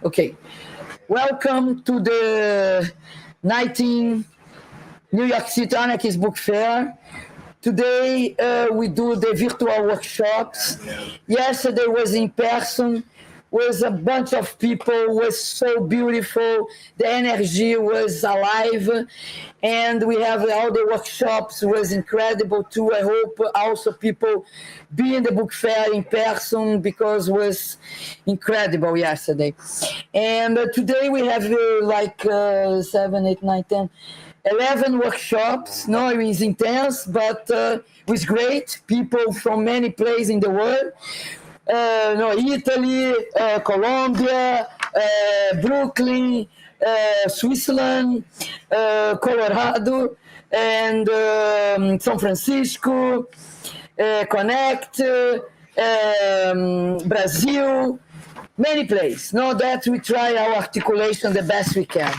Okay. Welcome to the 19 New York City Anarchist Book Fair. Today we do the virtual workshops. Yesterday was in person, was a bunch of people, was so beautiful. The energy was alive, and we have all the workshops was incredible too. I hope also people be in the book fair in person because it was incredible yesterday. And today we have 7, 8, 9, 10, 11 workshops. No, it was intense, but it was great. People from many places in the world. Italy, Colombia, Brooklyn, Switzerland, Colorado, and San Francisco, Connect, Brazil, many places. Know that we try our articulation the best we can.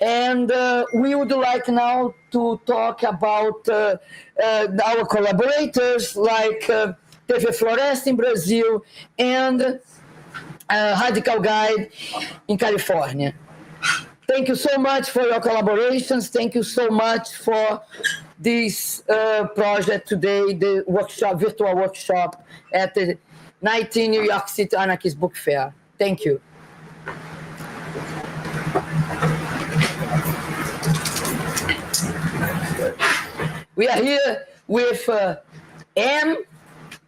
And we would like now to talk about our collaborators like TV Floresta in Brazil and Radical Guide in California. Thank you so much for your collaborations. Thank you so much for this project today, the workshop, virtual workshop at the 19 New York City Anarchist Book Fair. Thank you. We are here with M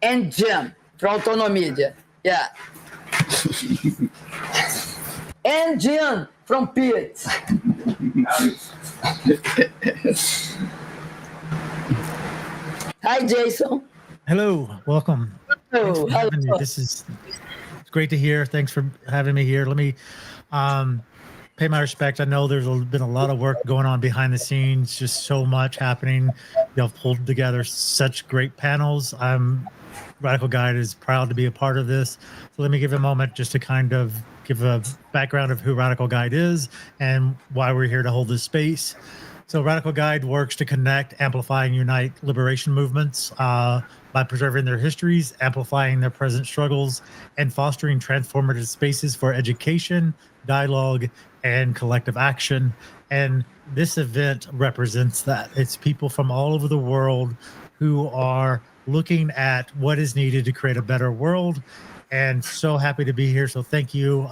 and Jim from Autonomedia. Yeah. And Jim from Pitt. Hi, Jason. Hello, welcome. Hello. Hello. It's great to hear. Thanks for having me here. Let me pay my respect. I know there's been a lot of work going on behind the scenes, just so much happening. Y'all pulled together such great panels. Radical Guide is proud to be a part of this. So let me give a moment just to kind of give a background of who Radical Guide is and why we're here to hold this space. So Radical Guide works to connect, amplify, and unite liberation movements by preserving their histories, amplifying their present struggles, and fostering transformative spaces for education, dialogue, and collective action. And this event represents that. It's people from all over the world who are looking at what is needed to create a better world, and so happy to be here. So thank you,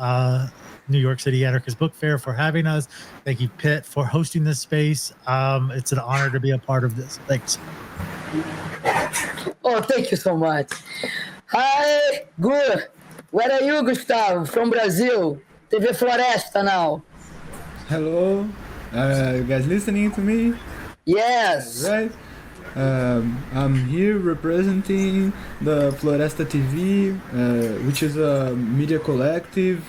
New York City Anarchist Book Fair, for having us. Thank you, Pitt, for hosting this space. It's an honor to be a part of this. Thanks. Oh, thank you so much. Hi, good. Where are you, Gustavo? From Brazil. TV Floresta now. Hello. You guys listening to me? Yes. Right. I'm here representing the Floresta TV, which is a media collective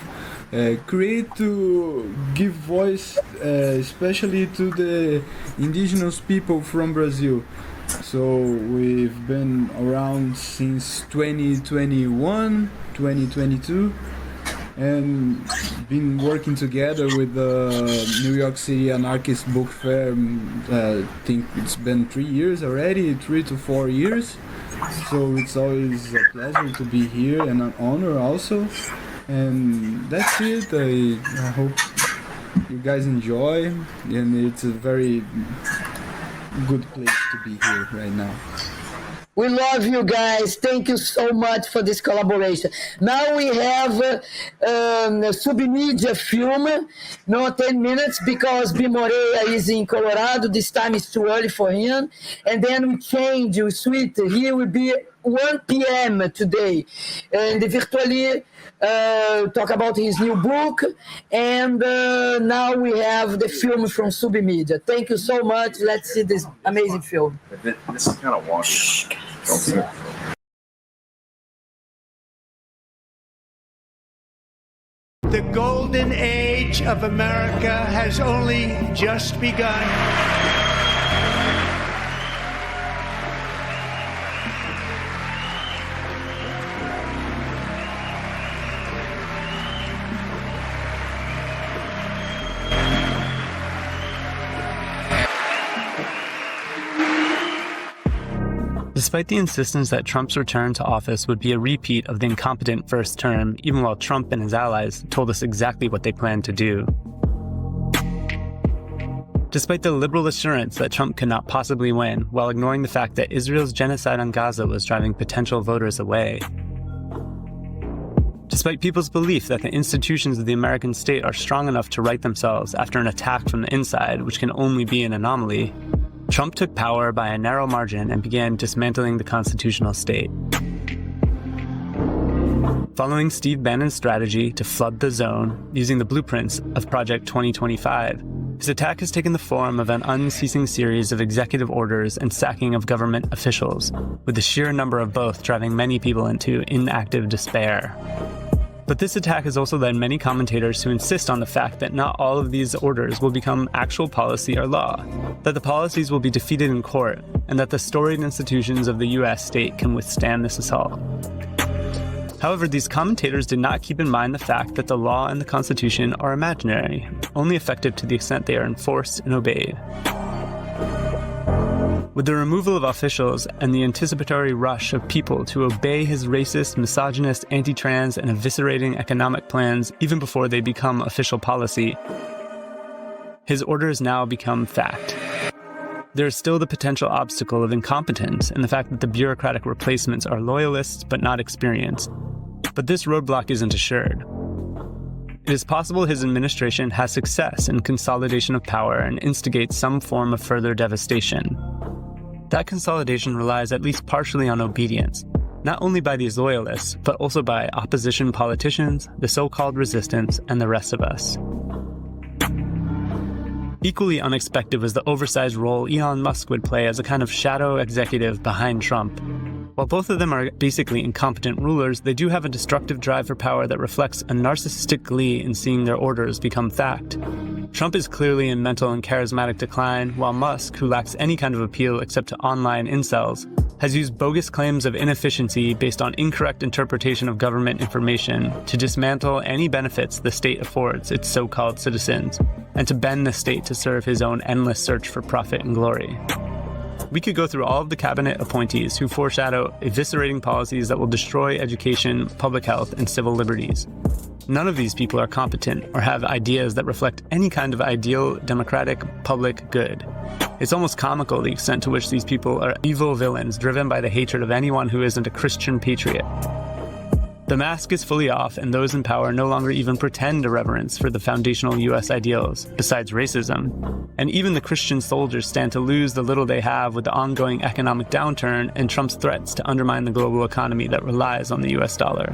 created to give voice especially to the indigenous people from Brazil. So we've been around since 2021, 2022, and been working together with the New York City Anarchist Book Fair. I think it's been 3 years already, 3 to 4 years. So it's always a pleasure to be here and an honor also. And that's it. I hope you guys enjoy, and it's a very good place to be here right now. We love you guys. Thank you so much for this collaboration. Now we have a submedia film, 10 minutes, because B. Moreira is in Colorado. This time it's too early for him. And then we change, we switch. Here will be 1 p.m. today. And virtually talk about his new book. And now we have the film from Submedia. Thank you so much. Let's see this amazing film. This is kind of wonky. The golden age of America has only just begun. Despite the insistence that Trump's return to office would be a repeat of the incompetent first term, even while Trump and his allies told us exactly what they planned to do. Despite the liberal assurance that Trump could not possibly win, while ignoring the fact that Israel's genocide on Gaza was driving potential voters away. Despite people's belief that the institutions of the American state are strong enough to right themselves after an attack from the inside, which can only be an anomaly, Trump took power by a narrow margin and began dismantling the constitutional state. Following Steve Bannon's strategy to flood the zone using the blueprints of Project 2025, his attack has taken the form of an unceasing series of executive orders and sacking of government officials, with the sheer number of both driving many people into inactive despair. But this attack has also led many commentators to insist on the fact that not all of these orders will become actual policy or law, that the policies will be defeated in court, and that the storied institutions of the US state can withstand this assault. However, these commentators did not keep in mind the fact that the law and the Constitution are imaginary, only effective to the extent they are enforced and obeyed. With the removal of officials and the anticipatory rush of people to obey his racist, misogynist, anti-trans, and eviscerating economic plans even before they become official policy, his orders now become fact. There is still the potential obstacle of incompetence and the fact that the bureaucratic replacements are loyalists but not experienced. But this roadblock isn't assured. It is possible his administration has success in consolidation of power and instigates some form of further devastation. That consolidation relies at least partially on obedience, not only by these loyalists, but also by opposition politicians, the so-called resistance, and the rest of us. Equally unexpected was the oversized role Elon Musk would play as a kind of shadow executive behind Trump. While both of them are basically incompetent rulers, they do have a destructive drive for power that reflects a narcissistic glee in seeing their orders become fact. Trump is clearly in mental and charismatic decline, while Musk, who lacks any kind of appeal except to online incels, has used bogus claims of inefficiency based on incorrect interpretation of government information to dismantle any benefits the state affords its so-called citizens, and to bend the state to serve his own endless search for profit and glory. We could go through all of the cabinet appointees who foreshadow eviscerating policies that will destroy education, public health, and civil liberties. None of these people are competent or have ideas that reflect any kind of ideal democratic public good. It's almost comical the extent to which these people are evil villains driven by the hatred of anyone who isn't a Christian patriot. The mask is fully off, and those in power no longer even pretend a reverence for the foundational US ideals, besides racism. And even the Christian soldiers stand to lose the little they have with the ongoing economic downturn and Trump's threats to undermine the global economy that relies on the US dollar.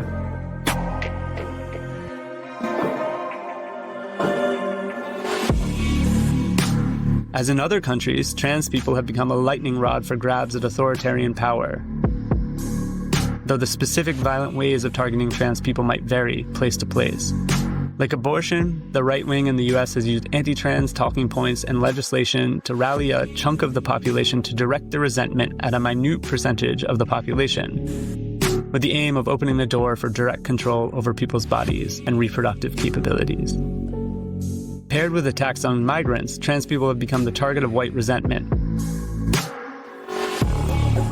As in other countries, trans people have become a lightning rod for grabs at authoritarian power. Though the specific violent ways of targeting trans people might vary place to place. Like abortion, the right wing in the US has used anti-trans talking points and legislation to rally a chunk of the population to direct their resentment at a minute percentage of the population, with the aim of opening the door for direct control over people's bodies and reproductive capabilities. Paired with attacks on migrants, trans people have become the target of white resentment,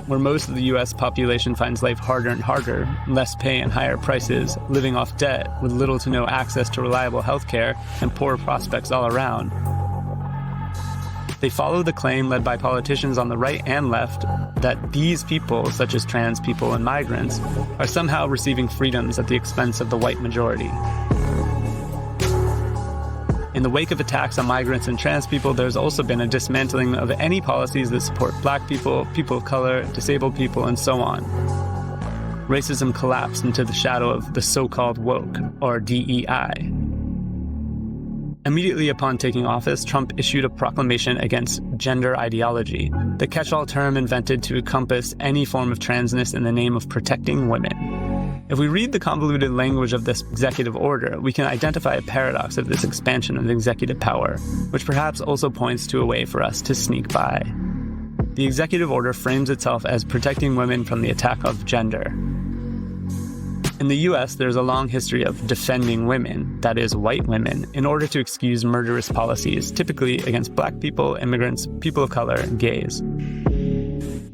where most of the US population finds life harder and harder, less pay and higher prices, living off debt with little to no access to reliable healthcare and poor prospects all around. They follow the claim led by politicians on the right and left that these people, such as trans people and migrants, are somehow receiving freedoms at the expense of the white majority. In the wake of attacks on migrants and trans people, there's also been a dismantling of any policies that support black people, people of color, disabled people, and so on. Racism collapsed into the shadow of the so-called woke, or DEI. Immediately upon taking office, Trump issued a proclamation against gender ideology, the catch-all term invented to encompass any form of transness in the name of protecting women. If we read the convoluted language of this executive order, we can identify a paradox of this expansion of executive power, which perhaps also points to a way for us to sneak by. The executive order frames itself as protecting women from the attack of gender. In the US, there's a long history of defending women, that is, white women, in order to excuse murderous policies, typically against black people, immigrants, people of color, and gays.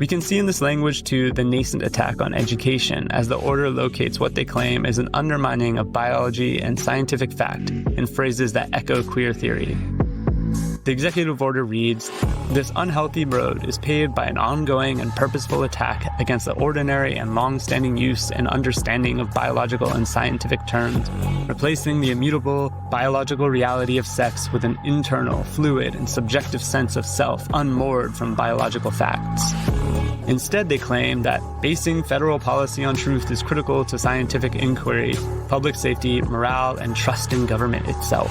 We can see in this language, too, the nascent attack on education, as the order locates what they claim is an undermining of biology and scientific fact in phrases that echo queer theory. The executive order reads, "This unhealthy road is paved by an ongoing and purposeful attack against the ordinary and long-standing use and understanding of biological and scientific terms, replacing the immutable biological reality of sex with an internal, fluid, and subjective sense of self unmoored from biological facts." Instead, they claim that basing federal policy on truth is critical to scientific inquiry, public safety, morale, and trust in government itself.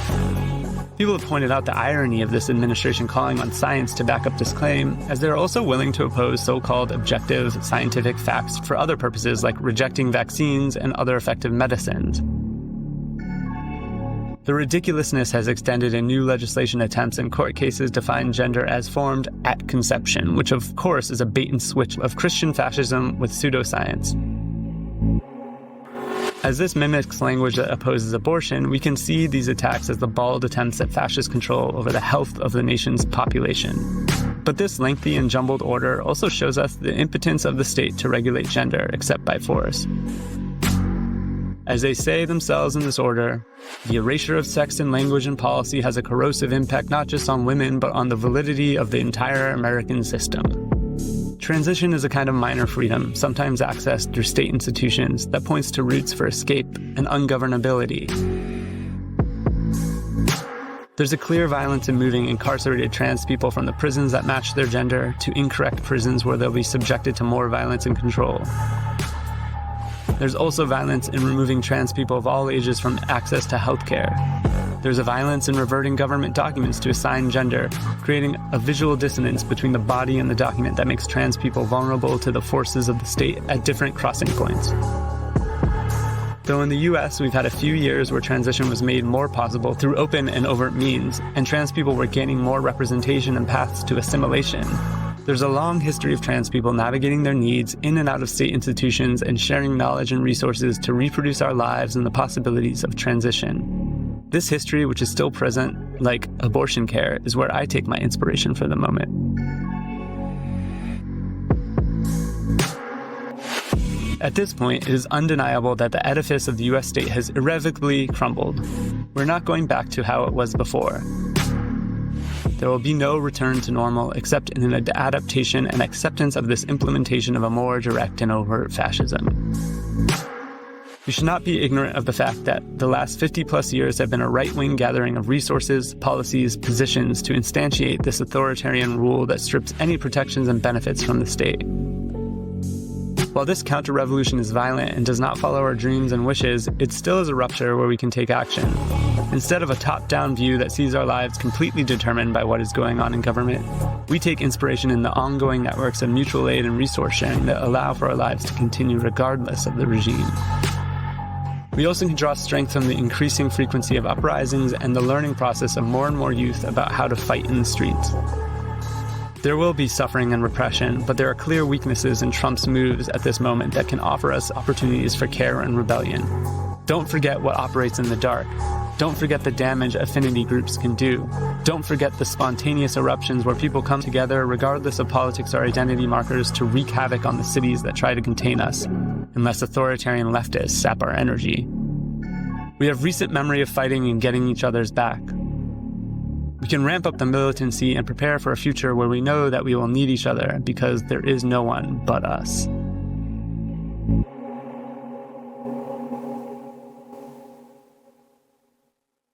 People have pointed out the irony of this administration calling on science to back up this claim, as they're also willing to oppose so-called objective scientific facts for other purposes like rejecting vaccines and other effective medicines. The ridiculousness has extended in new legislation attempts and court cases to define gender as formed at conception, which of course is a bait and switch of Christian fascism with pseudoscience. As this mimics language that opposes abortion, we can see these attacks as the bald attempts at fascist control over the health of the nation's population. But this lengthy and jumbled order also shows us the impotence of the state to regulate gender except by force. As they say themselves in this order, the erasure of sex in language and policy has a corrosive impact not just on women, but on the validity of the entire American system. Transition is a kind of minor freedom, sometimes accessed through state institutions, that points to roots for escape and ungovernability. There's a clear violence in moving incarcerated trans people from the prisons that match their gender to incorrect prisons where they'll be subjected to more violence and control. There's also violence in removing trans people of all ages from access to healthcare. There's a violence in reverting government documents to assign gender, creating a visual dissonance between the body and the document that makes trans people vulnerable to the forces of the state at different crossing points. Though in the US, we've had a few years where transition was made more possible through open and overt means, and trans people were gaining more representation and paths to assimilation, there's a long history of trans people navigating their needs in and out of state institutions and sharing knowledge and resources to reproduce our lives and the possibilities of transition. This history, which is still present, like abortion care, is where I take my inspiration for the moment. At this point, it is undeniable that the edifice of the US state has irrevocably crumbled. We're not going back to how it was before. There will be no return to normal except in an adaptation and acceptance of this implementation of a more direct and overt fascism. We should not be ignorant of the fact that the last 50-plus years have been a right-wing gathering of resources, policies, positions to instantiate this authoritarian rule that strips any protections and benefits from the state. While this counter-revolution is violent and does not follow our dreams and wishes, it still is a rupture where we can take action. Instead of a top-down view that sees our lives completely determined by what is going on in government, we take inspiration in the ongoing networks of mutual aid and resource sharing that allow for our lives to continue regardless of the regime. We also can draw strength from the increasing frequency of uprisings and the learning process of more and more youth about how to fight in the streets. There will be suffering and repression, but there are clear weaknesses in Trump's moves at this moment that can offer us opportunities for care and rebellion. Don't forget what operates in the dark. Don't forget the damage affinity groups can do. Don't forget the spontaneous eruptions where people come together regardless of politics or identity markers to wreak havoc on the cities that try to contain us, unless authoritarian leftists sap our energy. We have recent memory of fighting and getting each other's back. We can ramp up the militancy and prepare for a future where we know that we will need each other because there is no one but us.